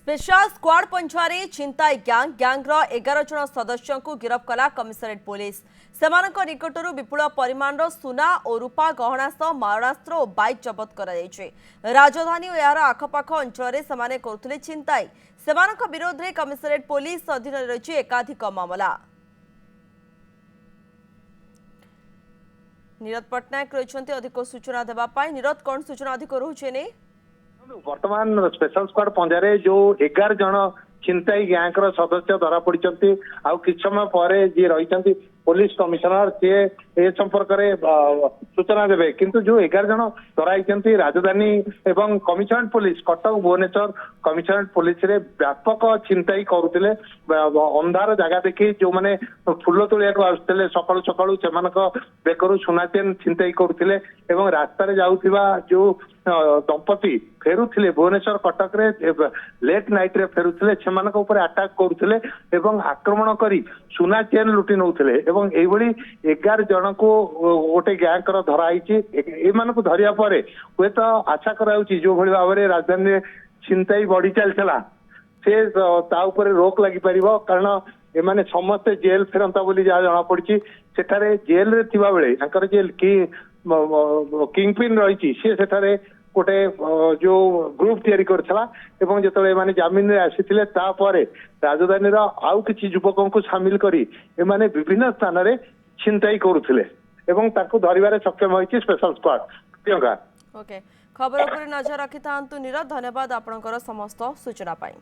Special squad पंछुआरे छिंताई गैंग्र 11 जन सदस्य को गिरफ कला कमिशनरेट पुलिस सेमानक निकटरू विपुल परिमाण सुना और रूपा गहना सह मारणास्त्र और बाइक जबत कर राजधानी और यार आखपाख अंचल से करुले छिंताई सेमानक विरोध में कमिशनरेट पुलिस अधीन रही एकाधिक मामला। नीरद पट्टनायक रही अधिक सूचना देवाई। नीरद कौन सूचना अधिक रोचे वर्तमान स्पेशल स्क्वाड पंजारे जो 11 जन छिंताई गैंग सदस्य धरा पड़ी कि समय पर जी रही पुलिस कमिशनर सी ए संपर्क में सूचना देवे किंतु जो 11 जन धराई राजधानी एवं commissionerate police Cuttack Bhubaneswar commissionerate police रे व्यापक छिंताई करुले अंधार जगह देखी जो मैंने फुल तोलिया आसते सकालू सकालू से बेकरू सुना चेन छिंताई करुले रास्तार जाऊा जो दंपति फेरुले भुवनेश्वर कटक रे लेट नाइट रे फेरुले से अटैक करुले आक्रमण करी सुना चेन लुटि नौले 11 जन को गोटे गैंग धराई एमानक धरिया पर हुए तो आशा कराउची जो भली भाव में राजधानी में छिंताई बढ़ी चलता से रोक लगी पार कारण एमाने समस्ते जेल फेरंता बोली जहाँ जना पड़ी सेठारे जेल रे थिबा बेले जेल किंगपिन रही से गोटे जो ग्रुप तैयारी करथिला एवं जेतले माने जामिन रे आसीथिले तापरे राजधानी रा आउ किछि युवकों को शामिल करी एमाने विभिन्न स्थान रे छिंताई करुथिले एवं ताकू धरिबारे सक्षम होइछि स्पेशल स्क्वाड। प्रियंका ओके खबर पर नजर रखि थांतु नीरज। धन्यवाद आपनकर समस्त सूचना पाई।